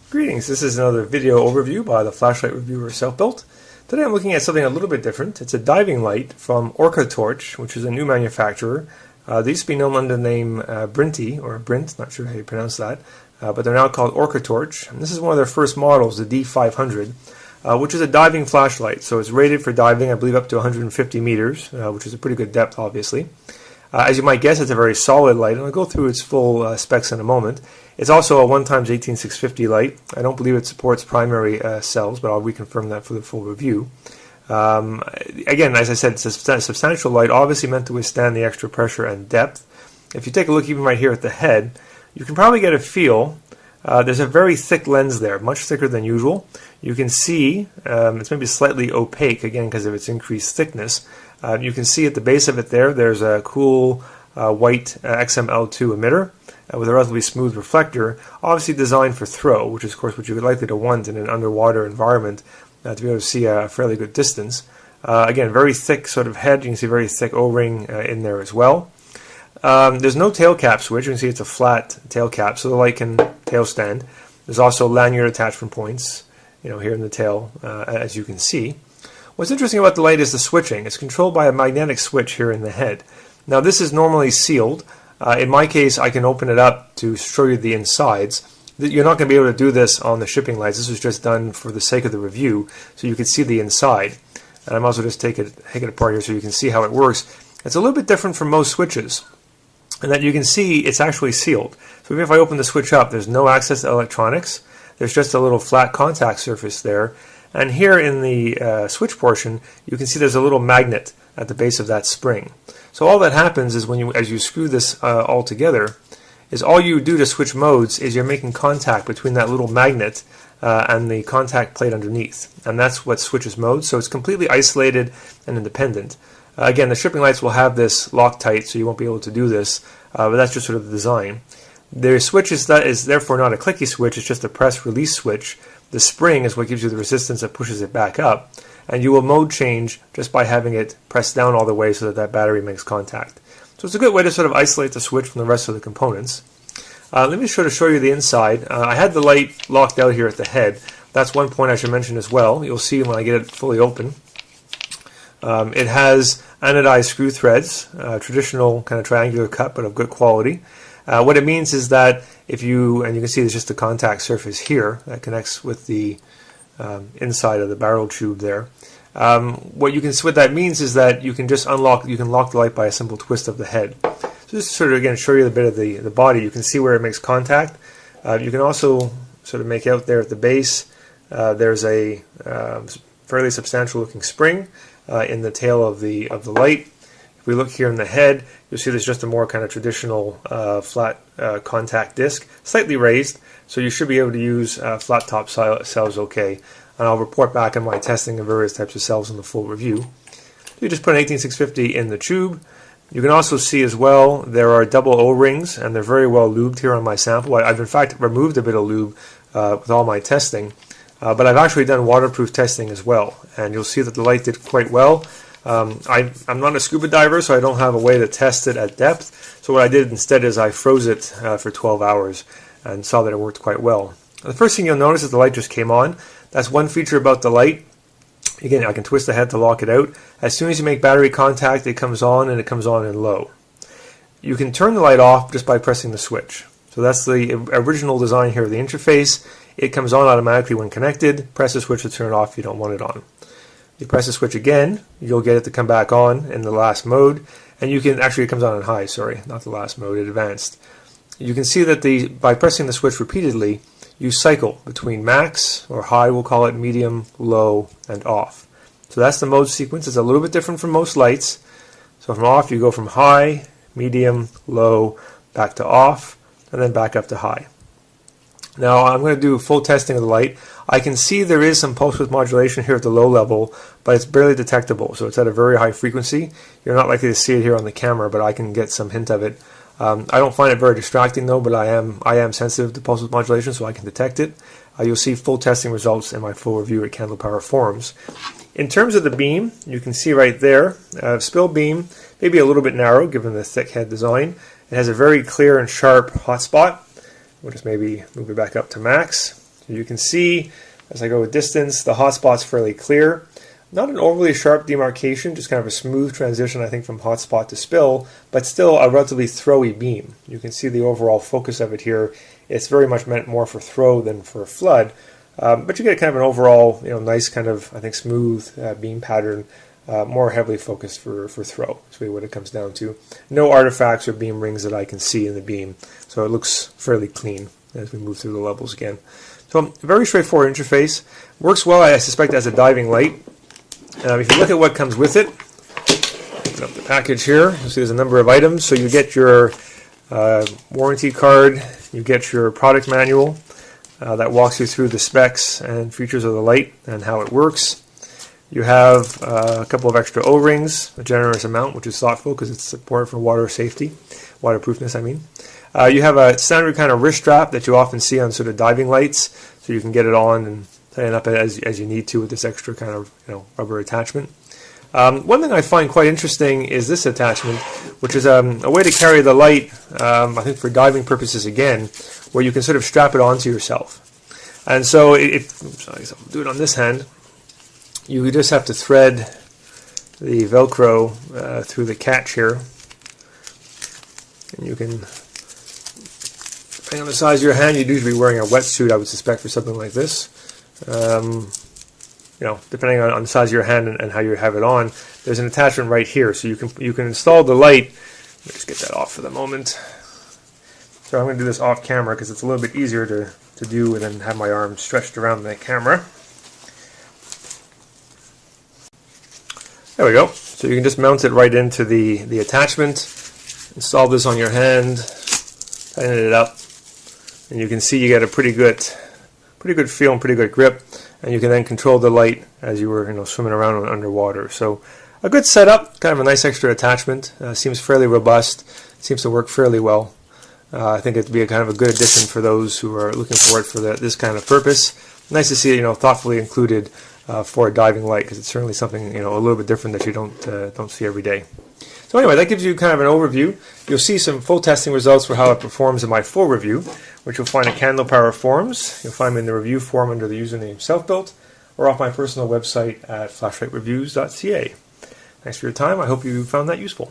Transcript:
Greetings, this is another video overview by the flashlight reviewer Self-Built. Today I'm looking at something a little bit different. It's a diving light from Orcatorch, which is a new manufacturer. They used to be known under the name Brinty, or Brint, not sure how you pronounce that, but they're now called Orcatorch. And this is one of their first models, the D500, which is a diving flashlight. So it's rated for diving, I believe, up to 150 meters, which is a pretty good depth, obviously. As you might guess, it's a very solid light, and I'll go through its full specs in a moment. It's also a 1x18650 light. I don't believe it supports primary cells, but I'll reconfirm that for the full review. Again, as I said, it's a substantial light, obviously meant to withstand the extra pressure and depth. If you take a look even right here at the head, you can probably get a feel. There's a very thick lens there, much thicker than usual. You can see it's maybe slightly opaque, again, because of its increased thickness. You can see at the base of it there's a cool white XML2 emitter with a relatively smooth reflector, obviously designed for throw, which is of course what you would likely to want in an underwater environment to be able to see a fairly good distance. Again, very thick sort of head. You can see very thick O-ring in there as well. There's no tail cap switch. You can see it's a flat tail cap, so the light can tail stand. There's also lanyard attachment points, here in the tail, as you can see. What's interesting about the light is the switching. It's controlled by a magnetic switch here in the head. Now this is normally sealed. In my case, I can open it up to show you the insides. You're not going to be able to do this on the shipping lights. This was just done for the sake of the review, so you can see the inside. And I'm also just take it apart here so you can see how it works. It's a little bit different from most switches, in that you can see it's actually sealed. So even if I open the switch up, there's no access to electronics. There's just a little flat contact surface there. And here in the switch portion, you can see there's a little magnet at the base of that spring. So all that happens is as you screw this all together, is all you do to switch modes is you're making contact between that little magnet and the contact plate underneath. And that's what switches modes. So it's completely isolated and independent. Again, the shipping lights will have this Loctite, so you won't be able to do this, but that's just sort of the design. The switch is therefore not a clicky switch, it's just a press-release switch. The spring is what gives you the resistance that pushes it back up, and you will mode change just by having it pressed down all the way so that battery makes contact. So it's a good way to sort of isolate the switch from the rest of the components. Let me show you the inside. I had the light locked out here at the head. That's one point I should mention as well. You'll see when I get it fully open. It has anodized screw threads, traditional kind of triangular cut, but of good quality. What it means is that and you can see there's just a contact surface here that connects with the inside of the barrel tube there. What that means is that you can lock the light by a simple twist of the head. So just to sort of again show you a bit of the body, you can see where it makes contact. You can also sort of make out there at the base, there's a fairly substantial looking spring in the tail of the light. If we look here in the head, you'll see there's just a more kind of traditional flat contact disc, slightly raised, so you should be able to use flat top cells okay. And I'll report back on my testing of various types of cells in the full review. You just put an 18650 in the tube. You can also see as well there are double O-rings, and they're very well lubed here on my sample. I've in fact removed a bit of lube with all my testing, but I've actually done waterproof testing as well, and you'll see that the light did quite well. I'm not a scuba diver, so I don't have a way to test it at depth. So what I did instead is I froze it for 12 hours and saw that it worked quite well. The first thing you'll notice is the light just came on. That's one feature about the light. Again, I can twist the head to lock it out. As soon as you make battery contact, it comes on, and it comes on in low. You can turn the light off just by pressing the switch. So that's the original design here of the interface. It comes on automatically when connected. Press the switch to turn it off if you don't want it on. You press the switch again, you'll get it to come back on in the last mode, and you can actually, it comes on in high, sorry, not the last mode, advanced. You can see that by pressing the switch repeatedly, you cycle between max, or high we'll call it, medium, low, and off. So that's the mode sequence. It's a little bit different from most lights. So from off you go from high, medium, low, back to off, and then back up to high. Now I'm going to do full testing of the light. I can see there is some pulse width modulation here at the low level, but it's barely detectable, so it's at a very high frequency. You're not likely to see it here on the camera, but I can get some hint of it. I don't find it very distracting though, but I am sensitive to pulse width modulation, so I can detect it. You'll see full testing results in my full review at Candle Power Forums. In terms of the beam, you can see right there, spill beam, maybe a little bit narrow given the thick head design. It has a very clear and sharp hotspot. We'll just maybe move it back up to max. So you can see as I go with distance, the hotspot's fairly clear. Not an overly sharp demarcation, just kind of a smooth transition, I think, from hotspot to spill, but still a relatively throwy beam. You can see the overall focus of it here. It's very much meant more for throw than for flood, but you get kind of an overall, nice kind of, I think, smooth beam pattern, more heavily focused for throw. That's really what it comes down to. No artifacts or beam rings that I can see in the beam, so it looks fairly clean as we move through the levels again. So very straightforward interface. Works well, I suspect, as a diving light. If you look at what comes with it, open up the package here, you'll see there's a number of items. So you get your warranty card, you get your product manual that walks you through the specs and features of the light and how it works. You have a couple of extra O-rings, a generous amount, which is thoughtful because it's important for water safety, waterproofness I mean. You have a standard kind of wrist strap that you often see on sort of diving lights, so you can get it on and tighten up as you need to with this extra kind of rubber attachment. One thing I find quite interesting is this attachment, which is a way to carry the light, I think for diving purposes again, where you can sort of strap it onto yourself. And so I'll do it on this hand. You just have to thread the Velcro through the catch here, and you can, depending on the size of your hand, you'd usually be wearing a wetsuit, I would suspect, for something like this. Depending on the size of your hand and how you have it on, there's an attachment right here, so you can install the light. Let me just get that off for the moment. So I'm going to do this off camera because it's a little bit easier to do and then have my arm stretched around the camera. There we go. So you can just mount it right into the attachment, install this on your hand, tighten it up, and you can see you get a pretty good feel and pretty good grip, and you can then control the light as you were swimming around underwater. So a good setup, kind of a nice extra attachment. Seems fairly robust, seems to work fairly well. I think it'd be a kind of a good addition for those who are looking for it for this kind of purpose. Nice to see it thoughtfully included for a diving light, because it's certainly something a little bit different that you don't see every day. So anyway, that gives you kind of an overview. You'll see some full testing results for how it performs in my full review, which you'll find at Candle Power Forums. You'll find them in the review forum under the username selfbuilt, or off my personal website at flashlightreviews.ca. Thanks for your time. I hope you found that useful.